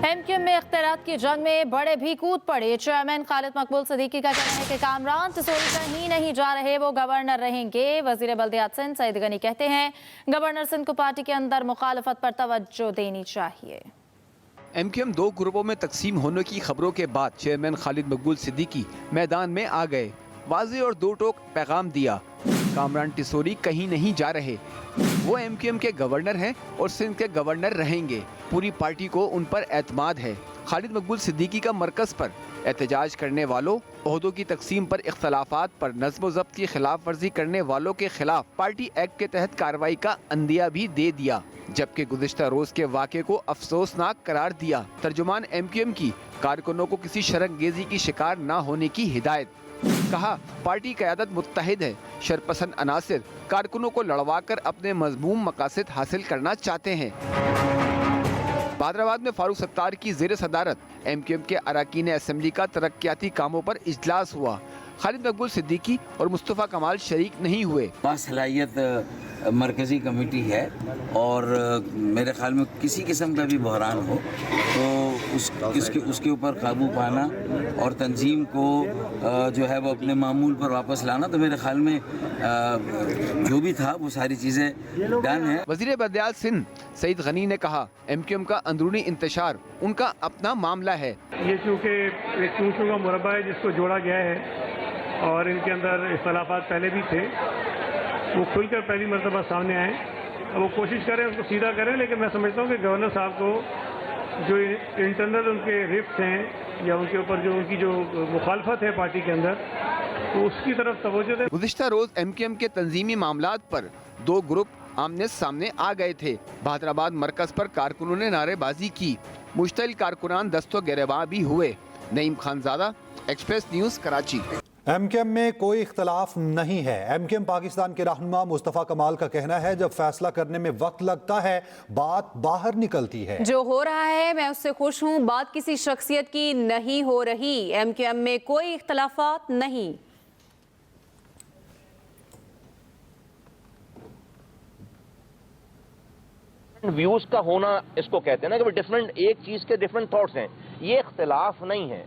M Q M में इख्तियारात की जंग में बड़े भी कूद पड़े। चेयरमैन खालिद मकबूल सिद्दीकी का कहना है कि कामरान टिसोरी कहीं नहीं जा रहे, वो गवर्नर रहेंगे। वजीर बल्दियात सिंध सईद गनी कहते हैं गवर्नर सिंध को पार्टी के अंदर मुखालफत पर तवज्जो देनी चाहिए। MQM दो ग्रुपों में तकसीम होने की खबरों के बाद चेयरमैन खालिद मकबूल सिद्दीकी मैदान में आ गए। वाज़े और दो टोक पैगाम दिया, कामरान टिसोरी कहीं नहीं जा रहे, वो MQM के गवर्नर हैं और सिंध के गवर्नर रहेंगे। पूरी पार्टी को उन पर एतमाद है। खालिद मकबूल सिद्दीकी का मरकज़ पर एहतजाज करने वालों, ओहदों की तकसीम पर इख्तलाफात पर नज़्म व ज़ब्त की खिलाफ वर्जी करने वालों के खिलाफ पार्टी एक्ट के तहत कार्रवाई का अंदिया भी दे दिया, जबकि गुज़िश्ता रोज के वाक़े को अफसोसनाक करार दिया। तर्जुमान MQM की कारकुनों को किसी शरंगेजी की शिकार न होने की हिदायत। कहा, पार्टी क़यादत मुत्तहिद है, शरपसंद अनासिर कारकुनों को लड़वाकर अपने मज़मूम मकासद हासिल करना चाहते हैं। हैदराबाद में फारूक सत्तार की ज़ेर सदारत MQM के अरकान असम्बली का तरक्याती कामों पर इजलास हुआ। खालिद मकबूल सिद्दीकी और मुस्तफ़ा कमाल शरीक नहीं हुए। बासलाहियत मरकज़ी कमेटी है और मेरे ख्याल में किसी किस्म का भी बहरान हो तो उसके ऊपर काबू पाना और तंजीम को जो है वो अपने मामूल पर वापस लाना, तो मेरे ख्याल में जो भी था वो सारी चीज़ें डन है। वज़ीर बल्दियात सिंध सईद गनी ने कहा, MQM का अंदरूनी इंतशार उनका अपना मामला है। ये चूँकि एक चूँचों का मुरब्बा है जिसको जोड़ा गया है और इनके अंदर इख्तलाफात पहले भी थे, वो खुलकर पहली मरतबा सामने आए। अब वो कोशिश करें उसको सीधा करें, लेकिन मैं समझता हूँ कि गवर्नर साहब को जो इंटरनल उनके रिफ्ट हैं या उनके ऊपर जो उनकी जो मुखालफत है पार्टी के अंदर, तो उसकी तरफ तवज्जो दें। गुज़िश्ता रोज MQM के तंजीमी मामलात पर दो ग्रुप आमने सामने आ गए थे। हैदराबाद मरकज पर कारकुनों ने नारेबाजी की, मुश्तइल कारकुनान दस्तो गिरबां भी हुए। Naeem Khanzada, express news, Karachi. MQM में कोई इख्तलाफ नहीं है। MQM पाकिस्तान के रहनुमा मुस्तफ़ा कमाल का कहना है, जब फैसला करने में वक्त लगता है बात बाहर निकलती है। जो हो रहा है मैं उससे खुश हूँ, बात किसी शख्सियत की नहीं हो रही। MQM में कोई इख्तलाफात नहीं। व्यूज का होना इसको कहते हैं ना कि डिफरेंट, एक चीज के डिफरेंट थॉट्स हैं, ये इख्तिलाफ नहीं है,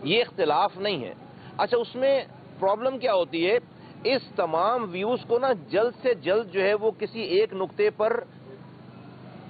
ये इख्तिलाफ नहीं है। अच्छा, उसमें प्रॉब्लम क्या होती है, इस तमाम व्यूज को ना जल्द से जल्द जो है वो किसी एक नुक्ते पर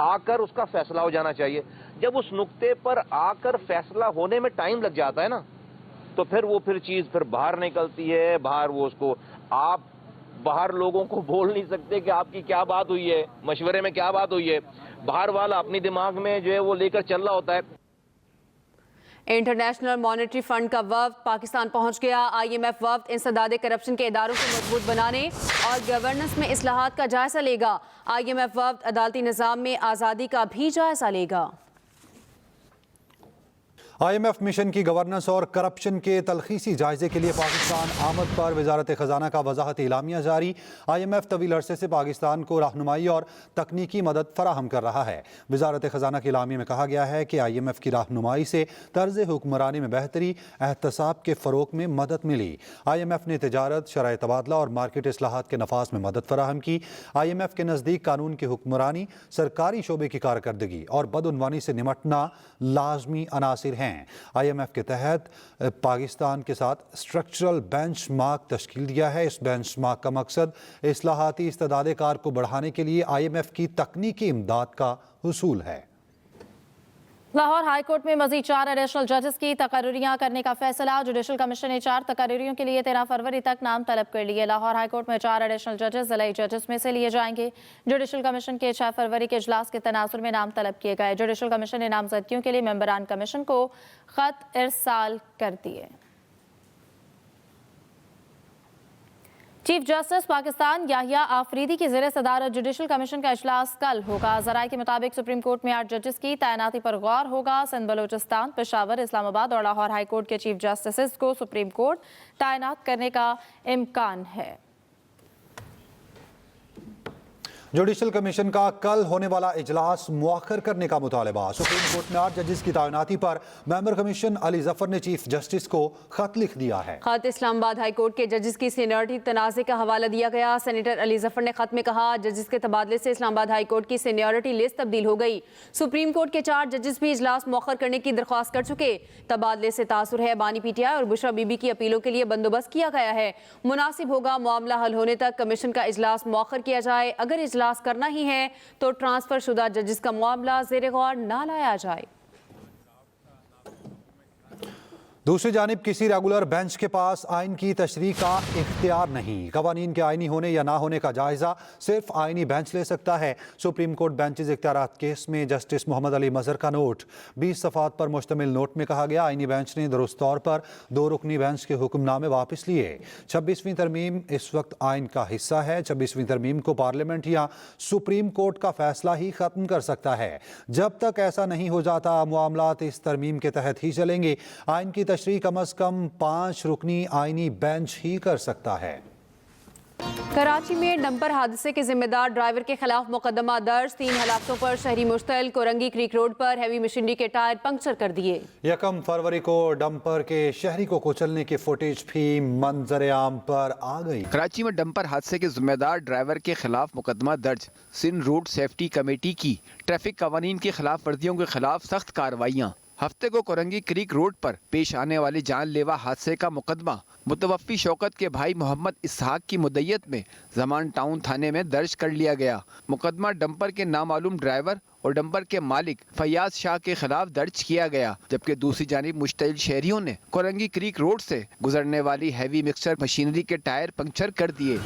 आकर उसका फैसला हो जाना चाहिए। जब उस नुक्ते पर आकर फैसला होने में टाइम लग जाता है ना, तो फिर चीज बाहर निकलती है। बाहर वो उसको आप बाहर लोगों को बोल नहीं सकते कि आपकी क्या बात हुई है, मशवरे में क्या बात हुई है। बाहर वाला अपनी दिमाग में जो है वो लेकर चल रहा होता है। इंटरनेशनल मॉनेटरी फंड का वफ्द पाकिस्तान पहुंच गया। IMF वफ्द इंसदादे करप्शन के इदारों को मजबूत बनाने और गवर्नेंस में इस्लाहात का जायजा लेगा। IMF वफ्द अदालती निज़ाम में आज़ादी का भी जायजा लेगा। IMF मिशन की गवर्नेंस और करप्शन के तलखीसी जायजे के लिए पाकिस्तान आमद पर वजारत ख़जाना का वजाहत इलामिया जारी। IMF तवील अरसे से पाकिस्तान को रहनुमाई और तकनीकी मदद फराहम कर रहा है। वजारत ख़जाना के इलामी में कहा गया है कि IMF की रहनुमाई से तर्ज हुक्मरानी में बेहतरी, एहतसाब के फ़रोग में मदद मिली। IMF ने तिजारत, शराय तबादला और मार्केट इस्लाहात के नफाज में मदद फराहम की। IMF के नज़दीक कानून की हुक्मरानी, सरकारी शोबे की कारकर्दगी और बदउनवानी से निमटना लाजमी अनासिर हैं। IMF के तहत पाकिस्तान के साथ स्ट्रक्चरल बेंचमार्क तश्कील दिया है। इस बेंचमार्क का मकसद इस्लाहाती इस्तेदाद कार को बढ़ाने के लिए IMF की तकनीकी इमदाद का हुसूल है। लाहौर हाई कोर्ट में मजीद 4 एडिशनल जजेस की तकर्रियां करने का फैसला। जुडिशल कमीशन ने 4 तकर्रियों के लिए 13 फरवरी तक नाम तलब कर लिए। लाहौर हाई कोर्ट में 4 एडिशनल जजेस ज़िलाई जजेस में से लिए जाएंगे। जुडिशल कमीशन के 6 फरवरी के इजलास के तनासुर में नाम तलब किए गए। जुडिशल कमीशन ने नामजदगियों के लिए मेंबरान कमीशन को खत इरसाल कर दिए। चीफ जस्टिस पाकिस्तान याहिया आफरीदी की ज़ेर सदारत जुडिशल कमीशन का इजलास कल होगा। ज़राए के मुताबिक सुप्रीम कोर्ट में 8 जजेस की तैनाती पर गौर होगा। सिंध, बलोचिस्तान, पेशावर, इस्लामाबाद और लाहौर हाई कोर्ट के चीफ जस्टिस को सुप्रीम कोर्ट तैनात करने का इम्कान है। जुडिशल कमीशन का कल होने वाला इजलास मुअख्खर करने का मुतालबा। सुप्रीम कोर्ट में 8 जजेस की तैनाती पर मेंबर कमीशन अली जफर ने चीफ जस्टिस को खत लिख दिया है। खत इस्लामाबाद हाई कोर्ट के जजेस की सीनियरिटी तनाज़े का हवाला दिया गया। सेनेटर अली जफर ने खत में कहा, जजेस के तबादले से इस्लामाबाद हाई कोर्ट की सीनियरिटी लिस्ट तब्दील हो गई। सुप्रीम कोर्ट के 4 जजेस भी इजलास मुअख्खर करने की दरख्वास्त कर चुके। तबादले से तासुर है, बानी पीटीआई और बुशरा बीबी की अपीलों के लिए बंदोबस्त किया गया है। मुनासिब होगा मामला हल होने तक कमीशन का इजलास मुअख्खर किया जाए। अगर इजलास करना ही है तो ट्रांसफर शुदा जजेस का मामला ज़ेरे गौर ना लाया जाए। दूसरी जानिब किसी रेगुलर बेंच के पास आइन की तशरीह का इख्तियार नहीं। कवानीन के आइनी होने या ना होने का जायजा सिर्फ आइनी बेंच ले सकता है। सुप्रीम कोर्ट बेंचेस इख्तियारात केस में जस्टिस मोहम्मद अली मजहर का नोट। 20 सफ़ात पर मुश्तमिल नोट में कहा गया, आइनी बेंच ने दुरुस्त तौर पर 2 रुकनी बेंच के हुक्मनामे वापस लिए। 26वीं तरमीम इस वक्त आइन का हिस्सा है। 26वीं तरमीम को पार्लियामेंट या सुप्रीम कोर्ट का फैसला ही खत्म कर सकता है। जब तक ऐसा नहीं हो जाता मामलात इस तरमीम के तहत ही चलेंगे। आइन की तशरीह कम अज कम 5 रुकनी आइनी बेंच ही कर सकता है। कराची में डंपर हादसे के जिम्मेदार ड्राइवर के खिलाफ मुकदमा दर्ज। 3 हलाकतों पर शहरी मुश्तल कोरंगी क्रीक रोड पर हैवी मशीनरी के टायर पंक्चर कर दिए। 1 फरवरी को डंपर के शहरी को कुचलने की फुटेज भी मंजर आम पर आ गई। कराची में डंपर हादसे के जिम्मेदार ड्राइवर के खिलाफ मुकदमा दर्ज। सिंध रोड सेफ्टी कमेटी की ट्रैफिक कवानीन की खिलाफ वर्जियों के खिलाफ सख्त कार्रवाइयाँ। हफ्ते को कोरंगी क्रीक रोड पर पेश आने वाली जानलेवा हादसे का मुकदमा मुतवफ़ी शौकत के भाई मोहम्मद इसहाक की मुद्दत में ज़मान टाउन थाने में दर्ज कर लिया गया। मुकदमा डंपर के नामालूम ड्राइवर और डंपर के मालिक फैयाज शाह के खिलाफ दर्ज किया गया, जबकि दूसरी जानिब मुश्तइल शहरियों ने कोरंगी क्रीक रोड से गुजरने वाली हैवी मिक्सचर मशीनरी के टायर पंक्चर कर दिए।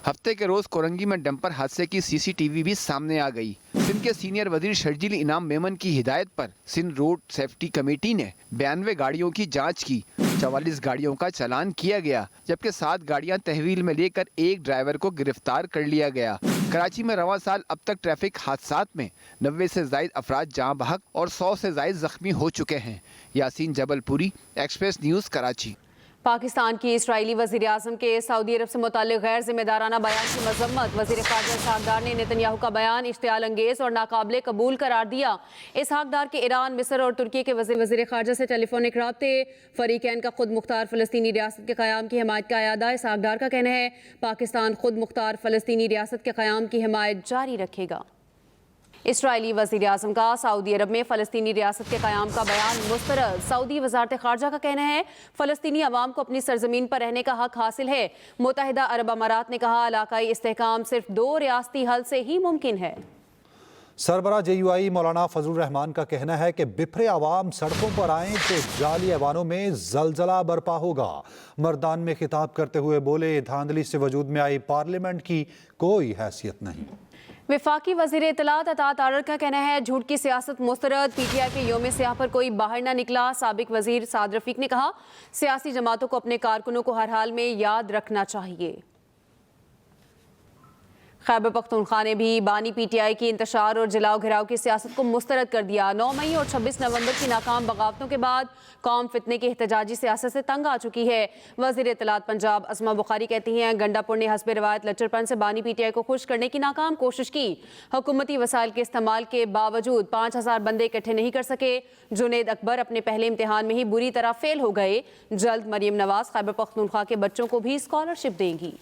हफ्ते के रोज कोरंगी में डंपर हादसे की सीसीटीवी भी सामने आ गई। सिंध के सीनियर वजीर शर्जील इनाम मेमन की हिदायत पर सिंध रोड सेफ्टी कमेटी ने 92 गाड़ियों की जांच की। 44 गाड़ियों का चालान किया गया, जबकि 7 गाड़ियां तहवील में लेकर एक ड्राइवर को गिरफ्तार कर लिया गया। कराची में रवां साल अब तक ट्रैफिक हादसात में 90 से ज़ायद अफराद जाँ बहक और 100 से ज़ायद जख्मी हो चुके हैं। Yasin Jabalpuri, express news, Karachi. पाकिस्तान की इसराइली वज़ीर आज़म के सऊदी अरब से मुताल्लिक़ गैर जिम्मेदाराना बयान की मज़म्मत। वज़ीर ख़ारजा इसहाक डार ने नेतन्याहू का बयान इश्तियाल अंगेज़ और नाकाबिले कबूल करार दिया। इसहाक डार के ईरान, मिस्र और तुर्की के वज़ीर ख़ारजा से टेलीफोनिक राब्ते, फ़रीक़ैन का खुद मुख्तार फ़लस्तीनी रियासत के क़याम की हिमायत का अयादा। इसहाक डार का कहना है पाकिस्तान खुद मुख्तार फ़लस्तीनी रियासत के क़याम की हिमायत जारी रखेगा। इसराइली वज़ीर आज़म का सऊदी अरब में फ़लस्तीनी रियासत के क़याम का बयान मुस्तरद। सऊदी वज़ारत ख़ारजा का कहना है फ़लस्तीनी अवाम को अपनी सरज़मीन पर रहने का हक़ हासिल है। मुत्तहिदा अरब अमारात ने कहा इलाक़ाई इस्तेहकाम सिर्फ 2 रियासती हल से ही मुमकिन है। सरबरा JUI मौलाना फजलुर रहमान का कहना है कि बिखरे अवाम सड़कों पर आएँ तो जाली ऐवानों में ज़लज़ला बरपा होगा। मर्दान में खिताब करते हुए बोले, धांधली से वजूद में आई पार्लियामेंट की कोई हैसियत नहीं। वफाकी वज़ीर इत्तलात अता तारड़ का कहना है झूठ की सियासत मुस्तरद। PTI के योम सियाह पर कोई बाहर न निकला। साबिक वज़ीर साद रफ़ीक ने कहा सियासी जमातों को अपने कारकुनों को हर हाल में याद रखना चाहिए। खैबर पख्तूनख्वा ने भी बानी PTI की इंतशार और जलाओ घिराव की सियासत को मुस्तरद कर दिया। 9 मई और 26 नवंबर की नाकाम बगावतों के बाद कौम फितने की एहतजाजी सियासत से तंग आ चुकी है। वज़ीर इत्तलात पंजाब अज़मा बुखारी कहती हैं गंडापुर ने हस्बे रवायत लच्चरपन से बानी PTI को खुश करने की नाकाम कोशिश की। हुकूमती वसाइल के इस्तेमाल के बावजूद 5000 बंदे इकट्ठे नहीं कर सके। जुनेद अकबर अपने पहले इम्तिहान में ही बुरी तरह फेल हो गए। जल्द मरियम नवाज खैबर पख्तूनख्वा के बच्चों को भी स्कॉलरशिप देंगी।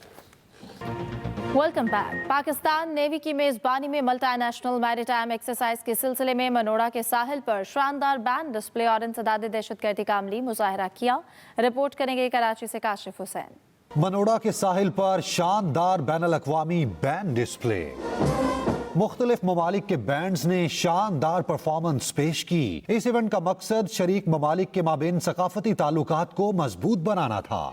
Welcome back. पाकिस्तान नेवी की मेज़बानी में मल्टी नेशनल मैरीटाइम एक्सरसाइज के सिलसिले में मनोड़ा के साहिल पर शानदार बैंड डिस्प्ले और इंसदाद दहशतगर्दी का अमली मुजाहरा किया। रिपोर्ट करेंगे कराची से काशिफ हुसैन। मनोड़ा के साहिल पर शानदार बैनुल अक़वामी बैंड डिस्प्ले। मुख्तलिफ ममालिक के बैंड्स ने शानदार परफॉर्मेंस पेश की। इस इवेंट का मकसद शरीक ममालिक के माबेन सकाफती ताल्लुकात को मजबूत बनाना था।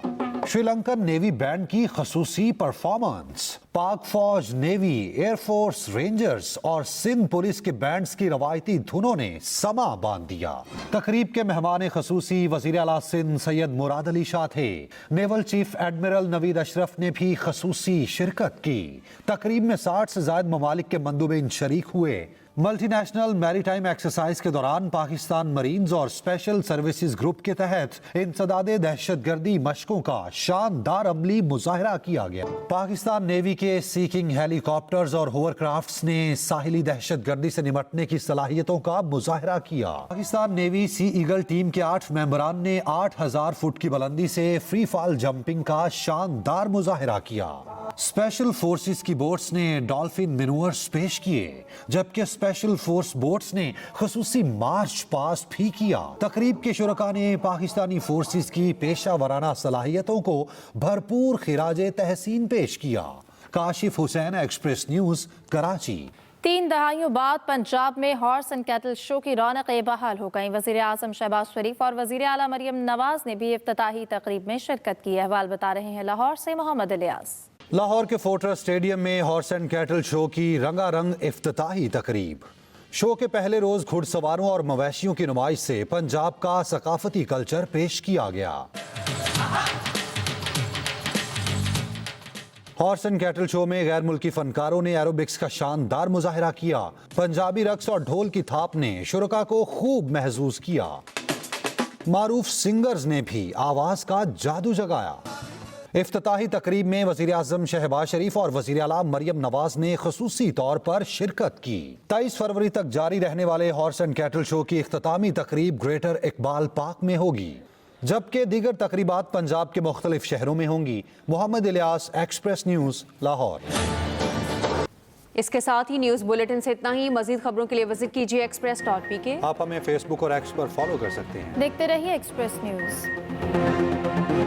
श्रीलंकन नेवी बैंड की खसूसी परफॉर्मेंस, पाक फौज, नेवी, एयरफोर्स, रेंजर्स और सिंध पुलिस के बैंड्स की रवायती धुनों ने समा बांध दिया। तकरीब के मेहमान खसूसी वज़ीर आला सिंध सैयद मुराद अली शाह थे। Naval chief admiral Naveed Ashraf ने भी खसूसी शिरकत की। तकरीब में 60 से ज़ायद ममालिक के मंदूबीन शरीक हुए। मल्टी नेशनल मैरीटाइम एक्सरसाइज के दौरान पाकिस्तान मरीन्स और स्पेशल सर्विसेज ग्रुप के तहत इंसदादे दहशतगर्दी मशकों का शानदार अमली मुजाहरा किया गया। पाकिस्तान नेवी के सीकिंग हेलीकॉप्टर्स और होवरक्राफ्ट्स ने साहिली दहशतगर्दी से निपटने की सलाहियतों का मुजाहरा किया। पाकिस्तान नेवी सी ईगल टीम के 8 मेंबरान ने 8000 फुट की बुलंदी से फ्री फॉल जंपिंग का शानदार मुजाहरा किया। स्पेशल फोर्सेस की बोट्स ने डॉल्फिन मैनूवर्स पेश किए, जबकि स्पेशल फोर्स बोट्स ने खसूसी मार्च पास्ट भी किया। तकरीब के शुरका ने पाकिस्तानी फोर्सेस की पेशा वराना सलाहियतों को भरपूर खिराजे तहसीन पेश किया। Kashif Hussain, express news, Karachi. 3 दहाइयों बाद पंजाब में हॉर्स एंड कैटल शो की रौनकें बहाल हो गईं। वज़ीर आज़म शहबाज शरीफ और वज़ीर आला मरियम नवाज ने भी इफ्तिताही तकरीब में शिरकत की। अहवाल बता रहे हैं लाहौर से मोहम्मद इलियास। लाहौर के फोर्ट्रेस स्टेडियम में हॉर्स एंड कैटल शो की रंगारंग इफ्तिताही तकरीब। शो के पहले रोज घुड़सवारों और मवेशियों की नुमाइश से पंजाब का सकाफती कल्चर पेश किया गया। हॉर्स एंड कैटल शो में गैर मुल्की फनकारों ने एरोबिक्स का शानदार मुजाहरा किया। पंजाबी रक्स और ढोल की थाप ने शुरका को खूब महसूस किया। मारूफ सिंगर्स ने भी आवाज का जादू जगाया। इफ्तिताही तकरीब में वज़ीर आज़म शहबाज शरीफ और वज़ीर आला मरियम नवाज ने खसूसी तौर पर शिरकत की। 23 फरवरी तक जारी रहने वाले हॉर्स एंड कैटल शो की इख्तितामी तकरीब ग्रेटर इकबाल पार्क में होगी, जबकि दीगर तकरीबात पंजाब के मुख्तलिफ शहरों में होंगी। Mohammad Ilyas, Express News, Lahore. इसके साथ ही न्यूज़ बुलेटिन से इतना ही। मज़ीद खबरों के लिए विजिट कीजिए express.pk। आप हमें फेसबुक और एक्स पर फॉलो कर सकते हैं। देखते रहिए एक्सप्रेस न्यूज़।